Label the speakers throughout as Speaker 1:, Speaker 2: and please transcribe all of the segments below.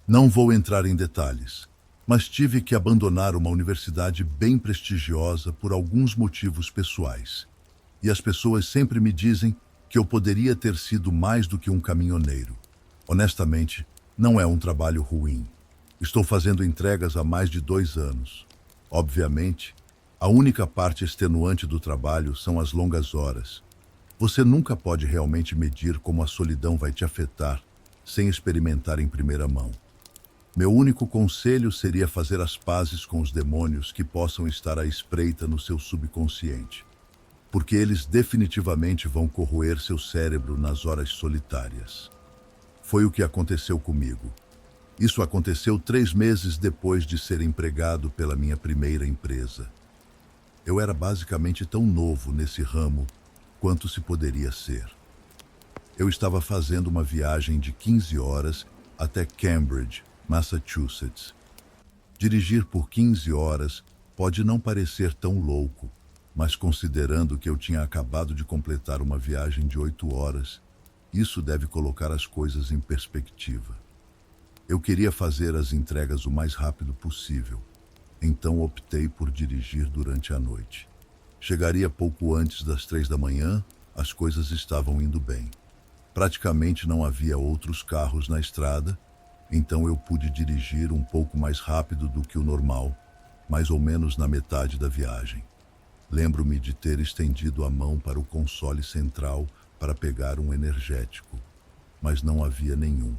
Speaker 1: Não vou entrar em detalhes, mas tive que abandonar uma universidade bem prestigiosa por alguns motivos pessoais. E as pessoas sempre me dizem que eu poderia ter sido mais do que um caminhoneiro. Honestamente, não é um trabalho ruim. Estou fazendo entregas há mais de 2 anos. Obviamente, a única parte extenuante do trabalho são as longas horas. Você nunca pode realmente medir como a solidão vai te afetar sem experimentar em primeira mão. Meu único conselho seria fazer as pazes com os demônios que possam estar à espreita no seu subconsciente, porque eles definitivamente vão corroer seu cérebro nas horas solitárias. Foi o que aconteceu comigo. Isso aconteceu 3 meses depois de ser empregado pela minha primeira empresa. Eu era basicamente tão novo nesse ramo quanto se poderia ser. Eu estava fazendo uma viagem de 15 horas até Cambridge, Massachusetts. Dirigir por 15 horas pode não parecer tão louco, mas considerando que eu tinha acabado de completar uma viagem de 8 horas, isso deve colocar as coisas em perspectiva. Eu queria fazer as entregas o mais rápido possível, então optei por dirigir durante a noite. Chegaria pouco antes das 3 da manhã, as coisas estavam indo bem. Praticamente não havia outros carros na estrada, então eu pude dirigir um pouco mais rápido do que o normal, mais ou menos na metade da viagem. Lembro-me de ter estendido a mão para o console central para pegar um energético, mas não havia nenhum.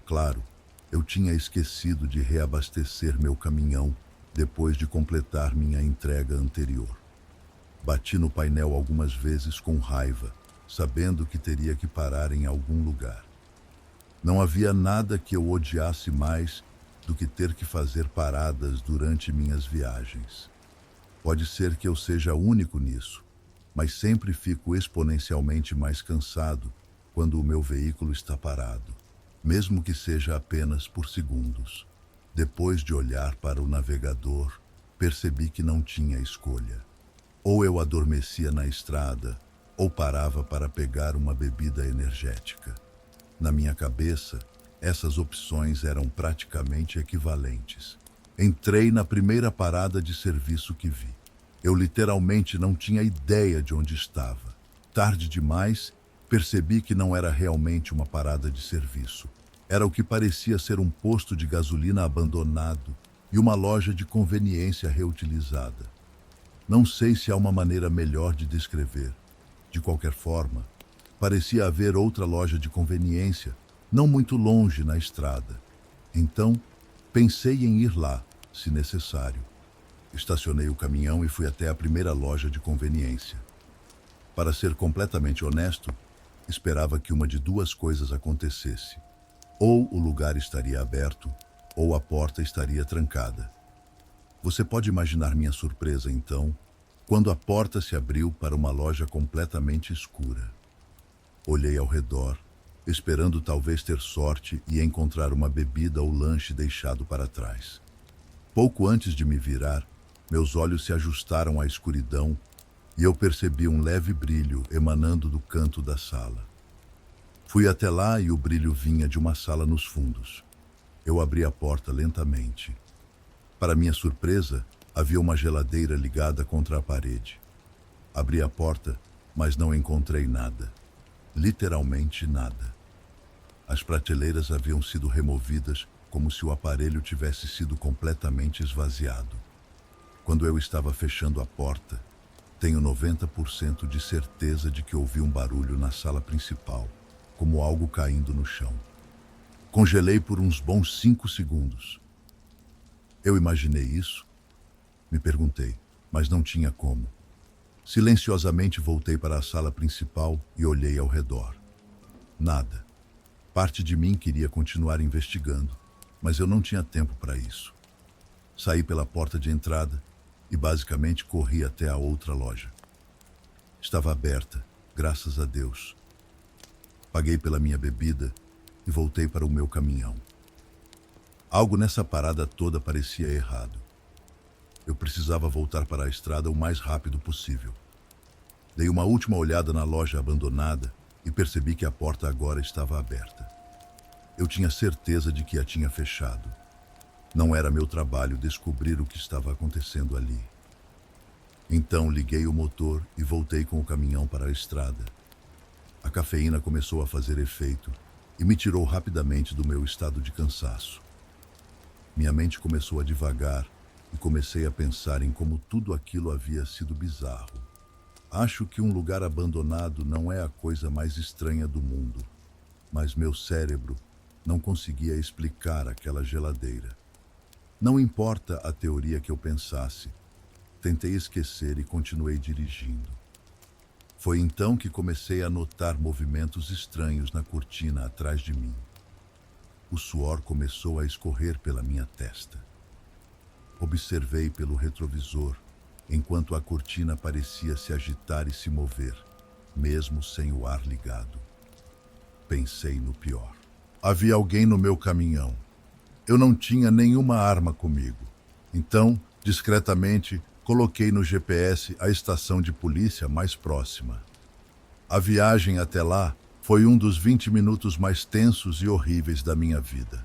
Speaker 1: Claro, eu tinha esquecido de reabastecer meu caminhão depois de completar minha entrega anterior. Bati no painel algumas vezes com raiva, sabendo que teria que parar em algum lugar. Não havia nada que eu odiasse mais do que ter que fazer paradas durante minhas viagens. Pode ser que eu seja único nisso, mas sempre fico exponencialmente mais cansado quando o meu veículo está parado, mesmo que seja apenas por segundos. Depois de olhar para o navegador, percebi que não tinha escolha. Ou eu adormecia na estrada, ou parava para pegar uma bebida energética. Na minha cabeça, essas opções eram praticamente equivalentes. Entrei na primeira parada de serviço que vi. Eu literalmente não tinha ideia de onde estava. Tarde demais, percebi que não era realmente uma parada de serviço. Era o que parecia ser um posto de gasolina abandonado e uma loja de conveniência reutilizada. Não sei se há uma maneira melhor de descrever. De qualquer forma, parecia haver outra loja de conveniência, não muito longe na estrada. Então, pensei em ir lá, se necessário. Estacionei o caminhão e fui até a primeira loja de conveniência. Para ser completamente honesto, esperava que uma de duas coisas acontecesse. Ou o lugar estaria aberto, ou a porta estaria trancada. Você pode imaginar minha surpresa, então, quando a porta se abriu para uma loja completamente escura. Olhei ao redor, esperando talvez ter sorte e encontrar uma bebida ou lanche deixado para trás. Pouco antes de me virar, meus olhos se ajustaram à escuridão e eu percebi um leve brilho emanando do canto da sala. Fui até lá e o brilho vinha de uma sala nos fundos. Eu abri a porta lentamente. Para minha surpresa, havia uma geladeira ligada contra a parede. Abri a porta, mas não encontrei nada. Literalmente nada. As prateleiras haviam sido removidas como se o aparelho tivesse sido completamente esvaziado. Quando eu estava fechando a porta, tenho 90% de certeza de que ouvi um barulho na sala principal, como algo caindo no chão. Congelei por uns bons 5 segundos. Eu imaginei isso? Me perguntei, mas não tinha como. Silenciosamente voltei para a sala principal e olhei ao redor. Nada. Parte de mim queria continuar investigando, mas eu não tinha tempo para isso. Saí pela porta de entrada e basicamente corri até a outra loja. Estava aberta, graças a Deus. Paguei pela minha bebida e voltei para o meu caminhão. Algo nessa parada toda parecia errado. Eu precisava voltar para a estrada o mais rápido possível. Dei uma última olhada na loja abandonada e percebi que a porta agora estava aberta. Eu tinha certeza de que a tinha fechado. Não era meu trabalho descobrir o que estava acontecendo ali. Então liguei o motor e voltei com o caminhão para a estrada. A cafeína começou a fazer efeito e me tirou rapidamente do meu estado de cansaço. Minha mente começou a divagar e comecei a pensar em como tudo aquilo havia sido bizarro. Acho que um lugar abandonado não é a coisa mais estranha do mundo, mas meu cérebro não conseguia explicar aquela geladeira. Não importa a teoria que eu pensasse, tentei esquecer e continuei dirigindo. Foi então que comecei a notar movimentos estranhos na cortina atrás de mim. O suor começou a escorrer pela minha testa. Observei pelo retrovisor, enquanto a cortina parecia se agitar e se mover, mesmo sem o ar ligado. Pensei no pior. Havia alguém no meu caminhão. Eu não tinha nenhuma arma comigo. Então, discretamente, coloquei no GPS a estação de polícia mais próxima. A viagem até lá foi um dos 20 minutos mais tensos e horríveis da minha vida.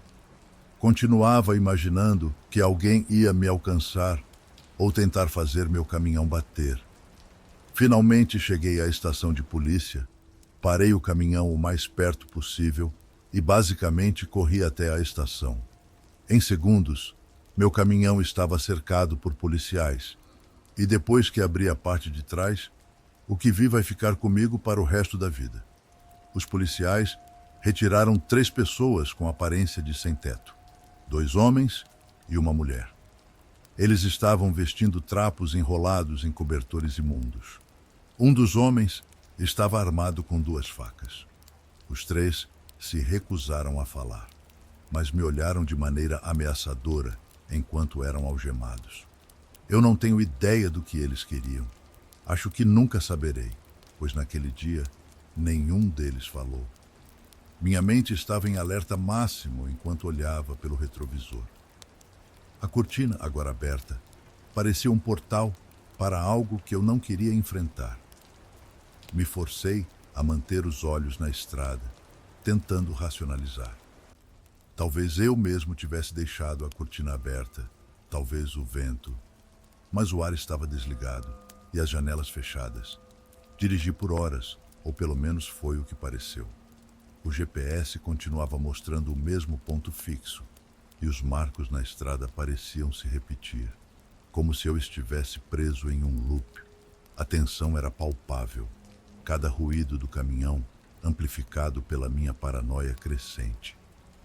Speaker 1: Continuava imaginando que alguém ia me alcançar ou tentar fazer meu caminhão bater. Finalmente cheguei à estação de polícia, parei o caminhão o mais perto possível e basicamente corri até a estação. Em segundos, meu caminhão estava cercado por policiais, e depois que abri a parte de trás, o que vi vai ficar comigo para o resto da vida. Os policiais retiraram 3 pessoas com aparência de sem-teto, 2 homens e uma mulher. Eles estavam vestindo trapos enrolados em cobertores imundos. Um dos homens estava armado com 2 facas. Os 3 se recusaram a falar, mas me olharam de maneira ameaçadora enquanto eram algemados. Eu não tenho ideia do que eles queriam. Acho que nunca saberei, pois naquele dia nenhum deles falou. Minha mente estava em alerta máximo enquanto olhava pelo retrovisor. A cortina, agora aberta, parecia um portal para algo que eu não queria enfrentar. Me forcei a manter os olhos na estrada, tentando racionalizar. Talvez eu mesmo tivesse deixado a cortina aberta, talvez o vento, mas o ar estava desligado e as janelas fechadas. Dirigi por horas, ou pelo menos foi o que pareceu. O GPS continuava mostrando o mesmo ponto fixo, e os marcos na estrada pareciam se repetir, como se eu estivesse preso em um loop. A tensão era palpável, cada ruído do caminhão amplificado pela minha paranoia crescente.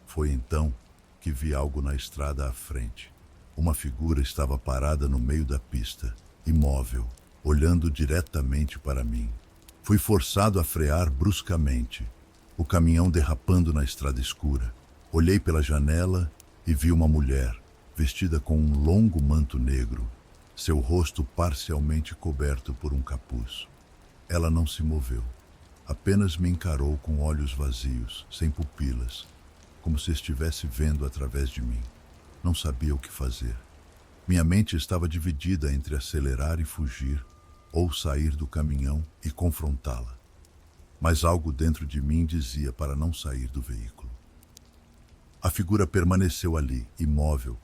Speaker 1: Foi então que vi algo na estrada à frente. Uma figura estava parada no meio da pista, imóvel, olhando diretamente para mim. Fui forçado a frear bruscamente, o caminhão derrapando na estrada escura. Olhei pela janela e vi uma mulher, vestida com um longo manto negro, seu rosto parcialmente coberto por um capuz. Ela não se moveu, apenas me encarou com olhos vazios, sem pupilas, como se estivesse vendo através de mim. Não sabia o que fazer. Minha mente estava dividida entre acelerar e fugir, ou sair do caminhão e confrontá-la. Mas algo dentro de mim dizia para não sair do veículo. A figura permaneceu ali, imóvel,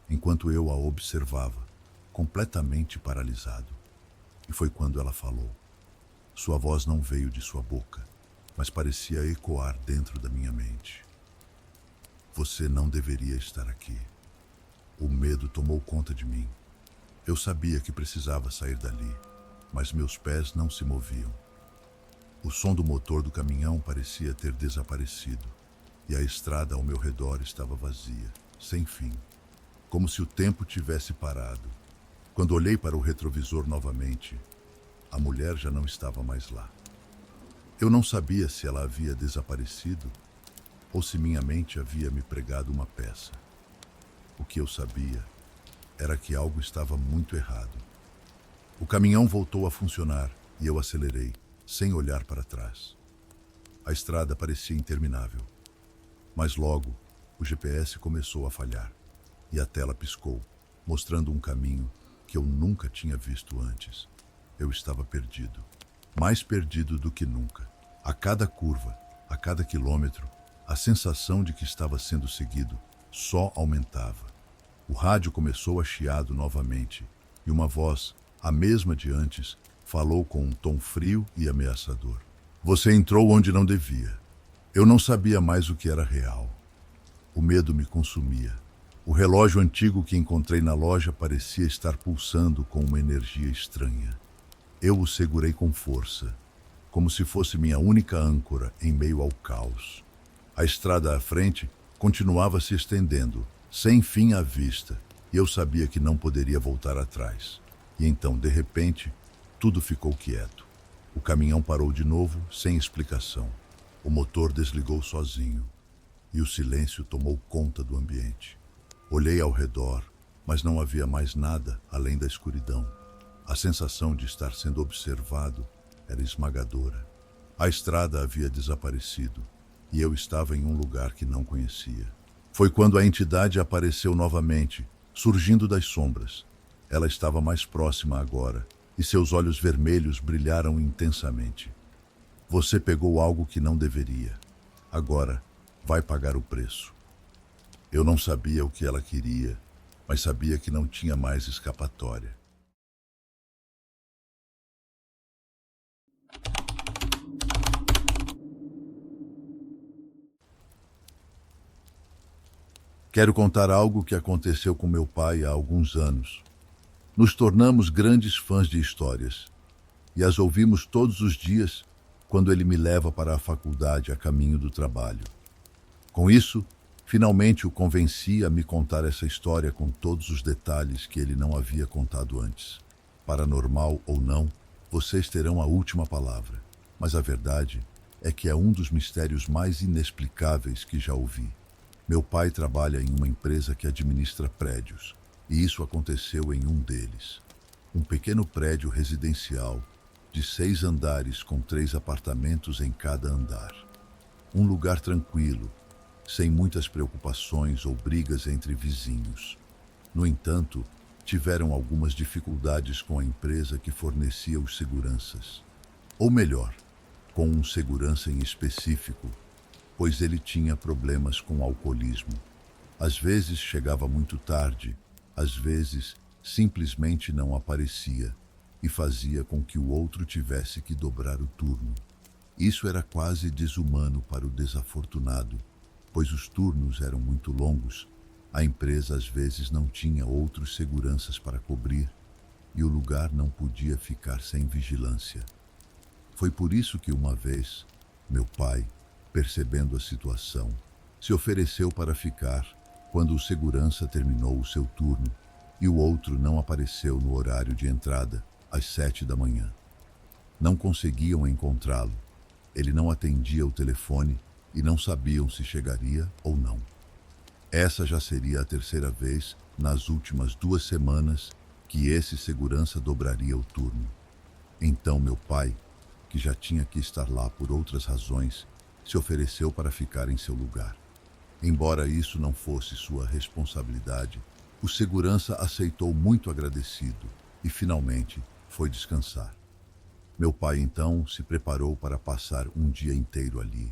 Speaker 1: enquanto eu a observava, completamente paralisado. E foi quando ela falou. Sua voz não veio de sua boca, mas parecia ecoar dentro da minha mente. Você não deveria estar aqui. O medo tomou conta de mim. Eu sabia que precisava sair dali, mas meus pés não se moviam. O som do motor do caminhão parecia ter desaparecido, e a estrada ao meu redor estava vazia, sem fim, como se o tempo tivesse parado. Quando olhei para o retrovisor novamente, a mulher já não estava mais lá. Eu não sabia se ela havia desaparecido ou se minha mente havia me pregado uma peça. O que eu sabia era que algo estava muito errado. O caminhão voltou a funcionar e eu acelerei, sem olhar para trás. A estrada parecia interminável. Mas logo, o GPS começou a falhar e a tela piscou, mostrando um caminho que eu nunca tinha visto antes. Eu estava perdido, mais perdido do que nunca. A cada curva, a cada quilômetro, A sensação de que estava sendo seguido só aumentava. O rádio começou a chiar novamente, e uma voz, a mesma de antes, falou com um tom frio e ameaçador. Você entrou onde não devia. Eu não sabia mais o que era real. O medo me consumia. O relógio antigo que encontrei na loja parecia estar pulsando com uma energia estranha. Eu o segurei com força, como se fosse minha única âncora em meio ao caos. A estrada à frente continuava se estendendo, sem fim à vista, e eu sabia que não poderia voltar atrás. E então, de repente, tudo ficou quieto. O caminhão parou de novo, sem explicação. O motor desligou sozinho, e o silêncio tomou conta do ambiente. Olhei ao redor, mas não havia mais nada além da escuridão. A sensação de estar sendo observado era esmagadora. A estrada havia desaparecido, e eu estava em um lugar que não conhecia. Foi quando a entidade apareceu novamente, surgindo das sombras. Ela estava mais próxima agora, e seus olhos vermelhos brilharam intensamente. Você pegou algo que não deveria. Agora vai pagar o preço. Eu não sabia o que ela queria, mas sabia que não tinha mais escapatória. Quero contar algo que aconteceu com meu pai há alguns anos. Nos tornamos grandes fãs de histórias e as ouvimos todos os dias quando ele me leva para a faculdade a caminho do trabalho. Com isso, finalmente o convenci a me contar essa história com todos os detalhes que ele não havia contado antes. Paranormal ou não, vocês terão a última palavra, mas a verdade é que é um dos mistérios mais inexplicáveis que já ouvi. Meu pai trabalha em uma empresa que administra prédios, e isso aconteceu em um deles. Um pequeno prédio residencial de 6 andares com 3 apartamentos em cada andar. Um lugar tranquilo, sem muitas preocupações ou brigas entre vizinhos. No entanto, tiveram algumas dificuldades com a empresa que fornecia os seguranças. Ou melhor, com um segurança em específico, pois ele tinha problemas com alcoolismo. Às vezes chegava muito tarde, às vezes simplesmente não aparecia e fazia com que o outro tivesse que dobrar o turno. Isso era quase desumano para o desafortunado, pois os turnos eram muito longos, a empresa às vezes não tinha outros seguranças para cobrir e o lugar não podia ficar sem vigilância. Foi por isso que uma vez, meu pai, percebendo a situação, se ofereceu para ficar quando o segurança terminou o seu turno e o outro não apareceu no horário de entrada, às 7 da manhã. Não conseguiam encontrá-lo. Ele não atendia o telefone e não sabiam se chegaria ou não. Essa já seria a 3ª vez nas últimas 2 semanas que esse segurança dobraria o turno. Então meu pai, que já tinha que estar lá por outras razões, se ofereceu para ficar em seu lugar. Embora isso não fosse sua responsabilidade, o segurança aceitou muito agradecido e finalmente foi descansar. Meu pai então se preparou para passar um dia inteiro ali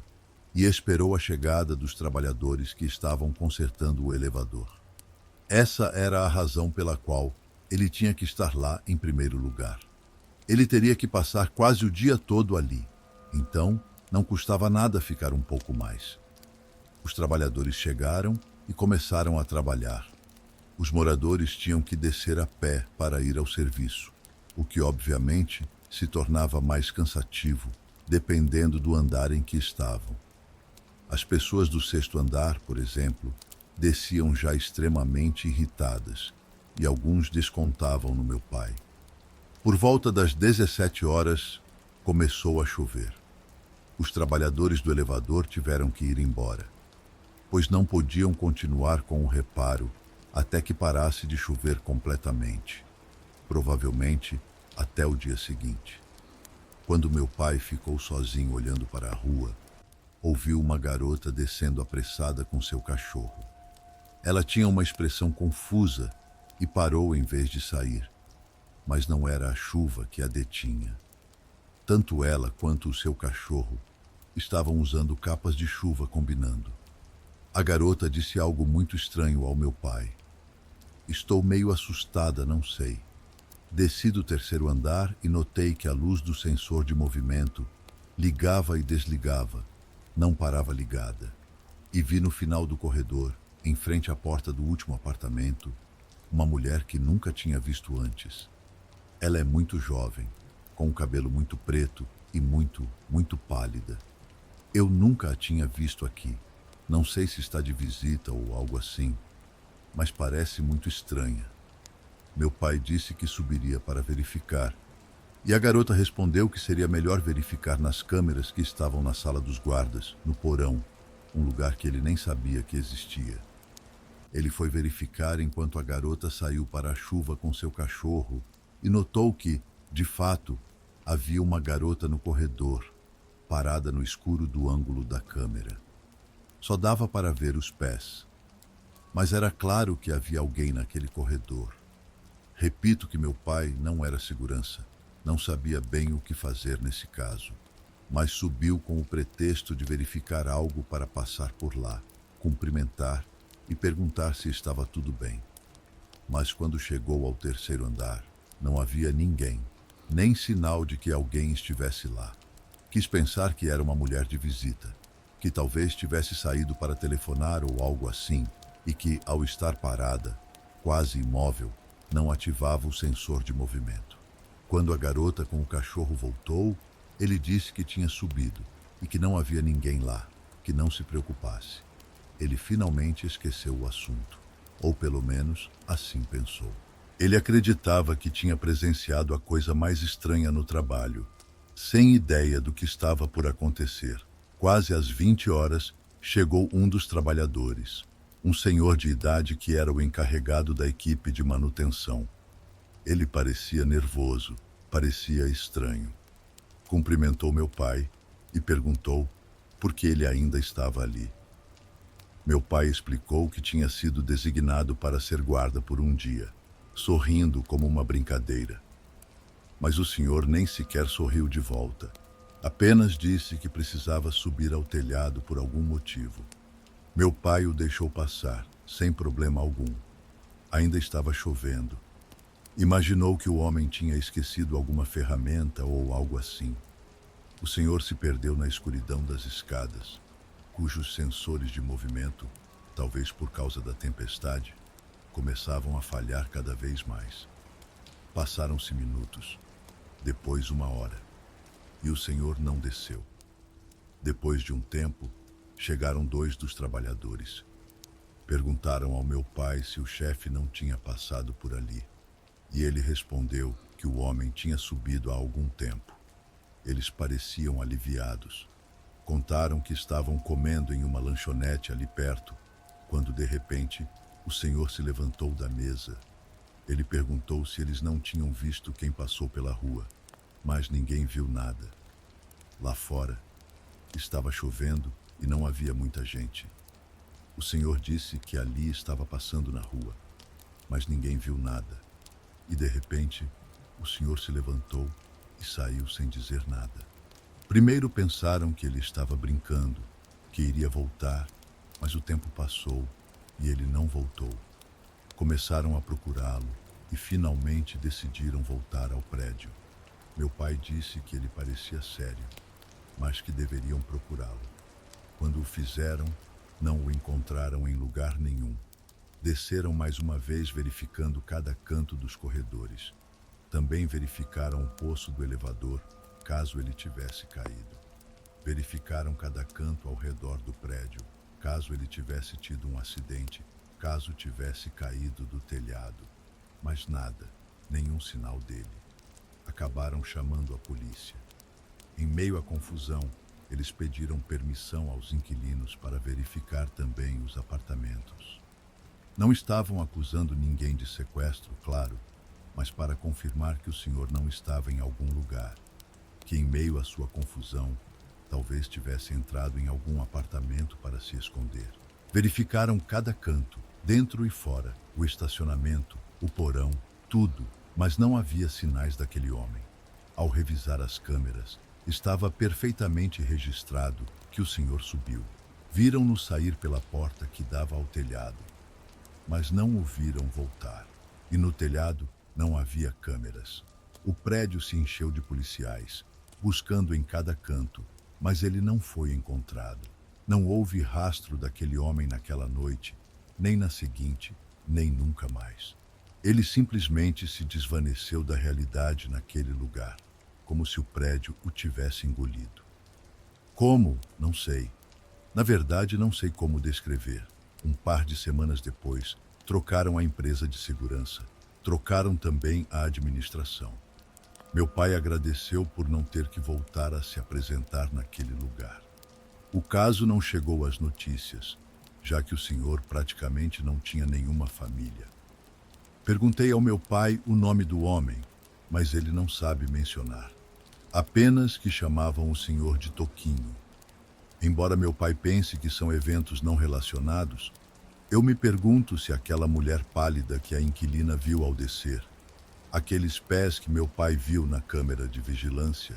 Speaker 1: e esperou a chegada dos trabalhadores que estavam consertando o elevador. Essa era a razão pela qual ele tinha que estar lá em primeiro lugar. Ele teria que passar quase o dia todo ali, então não custava nada ficar um pouco mais. Os trabalhadores chegaram e começaram a trabalhar. Os moradores tinham que descer a pé para ir ao serviço, o que obviamente se tornava mais cansativo, dependendo do andar em que estavam. As pessoas do 6º andar, por exemplo, desciam já extremamente irritadas, e alguns descontavam no meu pai. Por volta das 17 horas, começou a chover. Os trabalhadores do elevador tiveram que ir embora, pois não podiam continuar com o reparo até que parasse de chover completamente, provavelmente até o dia seguinte. Quando meu pai ficou sozinho olhando para a rua, ouviu uma garota descendo apressada com seu cachorro. Ela tinha uma expressão confusa e parou em vez de sair, mas não era a chuva que a detinha. Tanto ela quanto o seu cachorro Estavam usando capas de chuva combinando. A garota disse algo muito estranho ao meu pai. Estou meio assustada, não sei. Desci do terceiro andar e notei que a luz do sensor de movimento ligava e desligava, não parava ligada. E vi no final do corredor, em frente à porta do último apartamento, uma mulher que nunca tinha visto antes. Ela é muito jovem, com um cabelo muito preto e muito pálida. Eu nunca a tinha visto aqui. Não sei se está de visita ou algo assim, mas parece muito estranha. Meu pai disse que subiria para verificar, e a garota respondeu que seria melhor verificar nas câmeras que estavam na sala dos guardas, no porão, um lugar que ele nem sabia que existia. Ele foi verificar enquanto a garota saiu para a chuva com seu cachorro e notou que, de fato, havia uma garota no corredor, parada no escuro do ângulo da câmera. Só dava para ver os pés, mas era claro que havia alguém naquele corredor. Repito que meu pai não era segurança, não sabia bem o que fazer nesse caso, mas subiu com o pretexto de verificar algo para passar por lá, cumprimentar e perguntar se estava tudo bem. Mas quando chegou ao terceiro andar, não havia ninguém, nem sinal de que alguém estivesse lá. Quis pensar que era uma mulher de visita, que talvez tivesse saído para telefonar ou algo assim, e que, ao estar parada, quase imóvel, não ativava o sensor de movimento. Quando a garota com o cachorro voltou, ele disse que tinha subido e que não havia ninguém lá, que não se preocupasse. Ele finalmente esqueceu o assunto, ou pelo menos assim pensou. Ele acreditava que tinha presenciado a coisa mais estranha no trabalho, sem ideia do que estava por acontecer. Quase às 20 horas, chegou um dos trabalhadores, um senhor de idade que era o encarregado da equipe de manutenção. Ele parecia nervoso, parecia estranho. Cumprimentou meu pai e perguntou por que ele ainda estava ali. Meu pai explicou que tinha sido designado para ser guarda por um dia, sorrindo como uma brincadeira. Mas o senhor nem sequer sorriu de volta. Apenas disse que precisava subir ao telhado por algum motivo. Meu pai o deixou passar, sem problema algum. Ainda estava chovendo. Imaginou que o homem tinha esquecido alguma ferramenta ou algo assim. O senhor se perdeu na escuridão das escadas, cujos sensores de movimento, talvez por causa da tempestade, começavam a falhar cada vez mais. Passaram-se minutos, depois uma hora, e o senhor não desceu. Depois de um tempo, chegaram dois dos trabalhadores. Perguntaram ao meu pai se o chefe não tinha passado por ali, e ele respondeu que o homem tinha subido há algum tempo. Eles pareciam aliviados. Contaram que estavam comendo em uma lanchonete ali perto, quando de repente o senhor se levantou da mesa. Ele perguntou se eles não tinham visto quem passou pela rua, mas ninguém viu nada. Lá fora, estava chovendo e não havia muita gente. O senhor disse que ali estava passando na rua, mas ninguém viu nada. E de repente, o senhor se levantou e saiu sem dizer nada. Primeiro pensaram que ele estava brincando, que iria voltar, mas o tempo passou e ele não voltou. Começaram a procurá-lo e finalmente decidiram voltar ao prédio. Meu pai disse que ele parecia sério, mas que deveriam procurá-lo. Quando o fizeram, não o encontraram em lugar nenhum. Desceram mais uma vez verificando cada canto dos corredores. Também verificaram o poço do elevador, caso ele tivesse caído. Verificaram cada canto ao redor do prédio, caso ele tivesse tido um acidente, caso tivesse caído do telhado. Mas nada, nenhum sinal dele. Acabaram chamando a polícia. Em meio à confusão, eles pediram permissão aos inquilinos para verificar também os apartamentos. Não estavam acusando ninguém de sequestro, claro, mas para confirmar que o senhor não estava em algum lugar, que em meio à sua confusão, talvez tivesse entrado em algum apartamento para se esconder. Verificaram cada canto, dentro e fora, o estacionamento, o porão, tudo, mas não havia sinais daquele homem. Ao revisar as câmeras, Estava perfeitamente registrado que o senhor subiu. Viram-no sair pela porta que dava ao telhado, mas não o viram voltar. E no telhado não havia câmeras. O prédio se encheu de policiais, buscando em cada canto, mas ele não foi encontrado. Não houve rastro daquele homem naquela noite, nem na seguinte, nem nunca mais. Ele simplesmente se desvaneceu da realidade naquele lugar, como se o prédio o tivesse engolido. Como? Não sei. Na verdade, não sei como descrever. Um par de semanas depois, trocaram a empresa de segurança. Trocaram também a administração. Meu pai agradeceu por não ter que voltar a se apresentar naquele lugar. O caso não chegou às notícias, já que o senhor praticamente não tinha nenhuma família. Perguntei ao meu pai o nome do homem, mas ele não sabe mencionar. Apenas que chamavam o senhor de Toquinho. Embora meu pai pense que são eventos não relacionados, eu me pergunto se aquela mulher pálida que a inquilina viu ao descer, aqueles pés que meu pai viu na câmera de vigilância,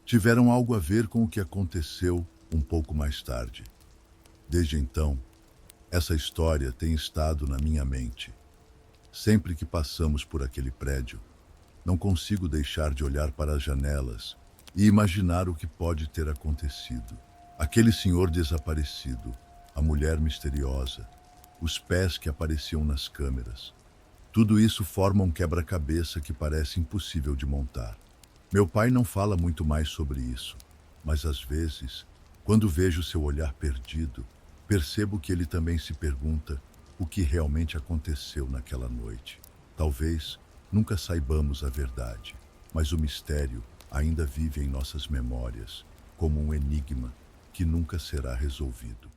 Speaker 1: tiveram algo a ver com o que aconteceu um pouco mais tarde. Desde então, essa história tem estado na minha mente. Sempre que passamos por aquele prédio, não consigo deixar de olhar para as janelas e imaginar o que pode ter acontecido. Aquele senhor desaparecido, a mulher misteriosa, os pés que apareciam nas câmeras. Tudo isso forma um quebra-cabeça que parece impossível de montar. Meu pai não fala muito mais sobre isso, mas às vezes, quando vejo seu olhar perdido, percebo que ele também se pergunta o que realmente aconteceu naquela noite. Talvez nunca saibamos a verdade, mas o mistério ainda vive em nossas memórias, como um enigma que nunca será resolvido.